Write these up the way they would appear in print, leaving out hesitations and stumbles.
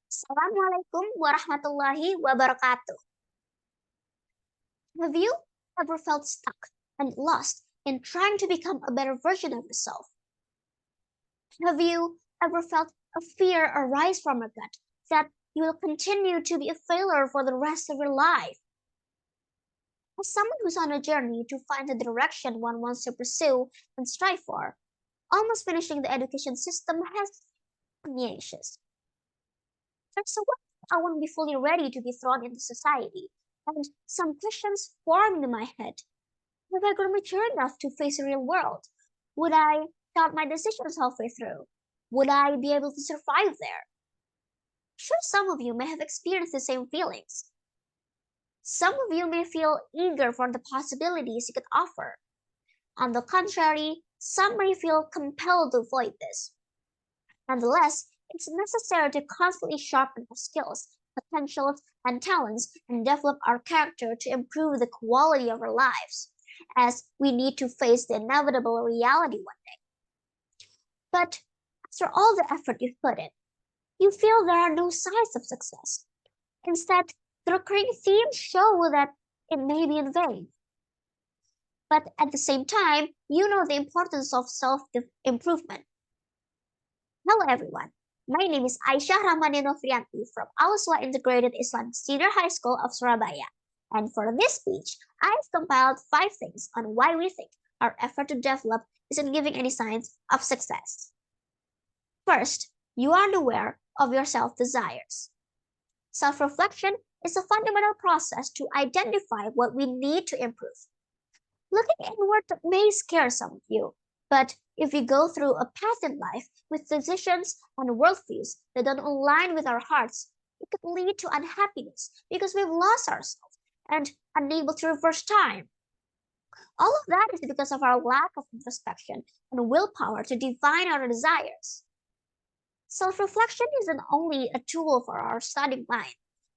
Assalamualaikum warahmatullahi wabarakatuh. Have you ever felt stuck and lost in trying to become a better version of yourself? Have you ever felt a fear arise from your gut that you will continue to be a failure for the rest of your life? As someone who's on a journey to find the direction one wants to pursue and strive for, almost finishing the education system has me anxious. So what if I won't be fully ready to be thrown into society? And some questions formed in my head. Have I grown mature enough to face the real world? Would I doubt my decisions halfway through? Would I be able to survive there? Sure, some of you may have experienced the same feelings. Some of you may feel eager for the possibilities it could offer. On the contrary, some may feel compelled to avoid this. Nonetheless, it's necessary to constantly sharpen our skills, potentials, and talents and develop our character to improve the quality of our lives, as we need to face the inevitable reality one day. But after all the effort you've put in, you feel there are no signs of success. Instead, the recurring themes show that it may be in vain. But at the same time, you know the importance of self improvement. Hello everyone. My name is Aisyah Rahmania from Al Integrated Islamic Senior High School of Surabaya. And for this speech, I've compiled 5 things on why we think our effort to develop isn't giving any signs of success. First, you are aware of your self-desires. Self-reflection is a fundamental process to identify what we need to improve. Looking inward may scare some of you, but if we go through a path in life with decisions and worldviews that don't align with our hearts, it could lead to unhappiness because we've lost ourselves and unable to reverse time. All of that is because of our lack of introspection and willpower to define our desires. Self reflection isn't only a tool for our studying mind,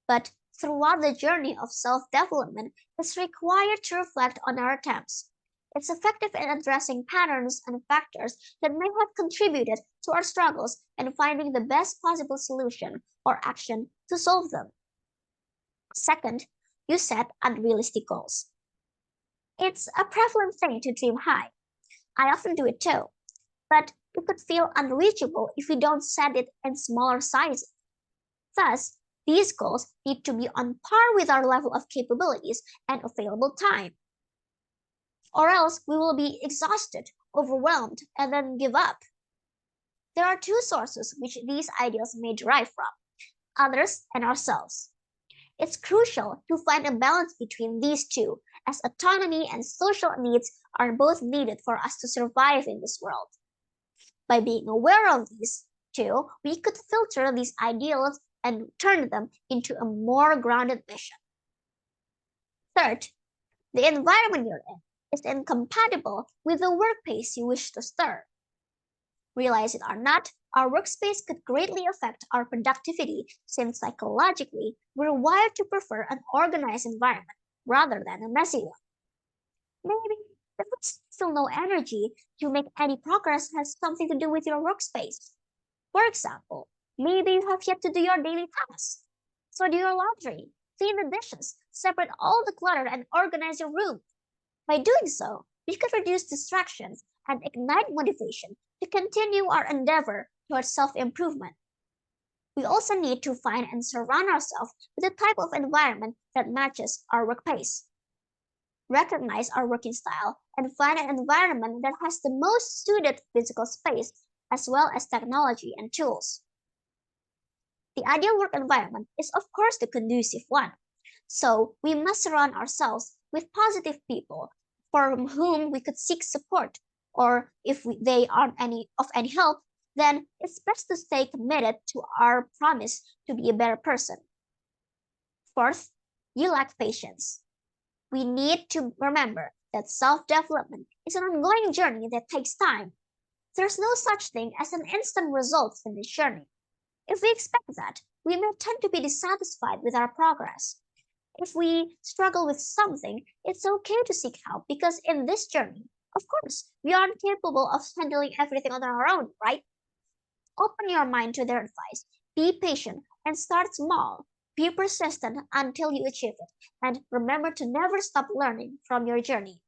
but throughout the journey of self development, it's required to reflect on our attempts. It's effective in addressing patterns and factors that may have contributed to our struggles and finding the best possible solution or action to solve them. Second, you set unrealistic goals. It's a prevalent thing to dream high. I often do it too, but it could feel unreachable if we don't set it in smaller sizes. Thus, these goals need to be on par with our level of capabilities and available time, or else we will be exhausted, overwhelmed, and then give up. There are 2 sources which these ideals may derive from: others and ourselves. It's crucial to find a balance between these two, as autonomy and social needs are both needed for us to survive in this world. By being aware of these two, we could filter these ideals and turn them into a more grounded mission. Third, the environment you're in is incompatible with the work pace you wish to stir. Realize it or not, our workspace could greatly affect our productivity since psychologically we're wired to prefer an organized environment rather than a messy one. Maybe the still no energy to make any progress has something to do with your workspace. For example, maybe you have yet to do your daily tasks. So do your laundry, clean the dishes, separate all the clutter, and organize your room. By doing so, we could reduce distractions and ignite motivation to continue our endeavor towards self improvement. We also need to find and surround ourselves with a type of environment that matches our work pace. Recognize our working style and find an environment that has the most suited physical space as well as technology and tools. The ideal work environment is, of course, the conducive one. So we must surround ourselves with positive people from whom we could seek support, or if they aren't of any help, then it's best to stay committed to our promise to be a better person. Fourth, you lack patience. We need to remember that self development is an ongoing journey that takes time. There's no such thing as an instant result in this journey. If we expect that, we may tend to be dissatisfied with our progress. If we struggle with something, it's okay to seek help because in this journey, of course, we aren't capable of handling everything on our own, right? Open your mind to their advice Be patient and start small. Be persistent until you achieve it. And remember to never stop learning from your journey.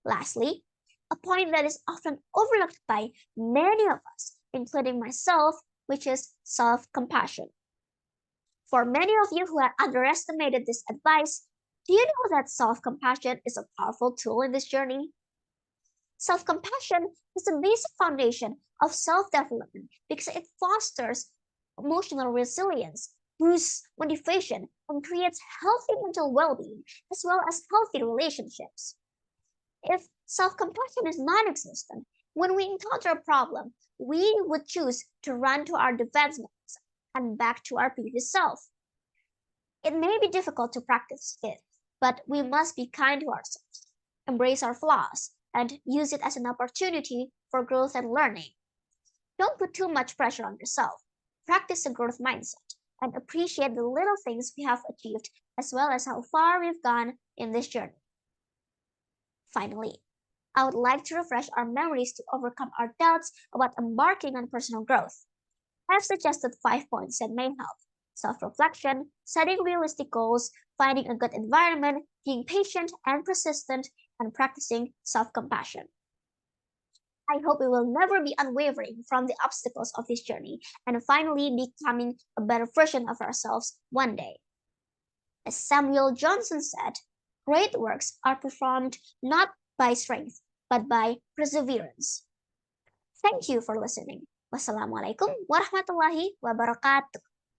Lastly, a point that is often overlooked by many of us, including myself, which is self compassion. For many of you who have underestimated this advice, do you know that self compassion is a powerful tool in this journey? Self compassion is the basic foundation of self development because it fosters emotional resilience, boosts motivation, and creates healthy mental well being as well as healthy relationships. If self compassion is non existent, when we encounter a problem, we would choose to run to our defense mechanism and back to our previous self. It may be difficult to practice it, but we must be kind to ourselves, embrace our flaws, and use it as an opportunity for growth and learning. Don't put too much pressure on yourself. Practice a growth mindset and appreciate the little things we have achieved as well as how far we've gone in this journey. Finally, I would like to refresh our memories to overcome our doubts about embarking on personal growth. I've suggested 5 points that may help: self reflection, setting realistic goals, finding a good environment, being patient and persistent, and practicing self compassion. I hope we will never be unwavering from the obstacles of this journey and finally becoming a better version of ourselves one day. As Samuel Johnson said, great works are performed not by strength, but by perseverance. Thank you for listening. Wassalamualaikum warahmatullahi wabarakatuh.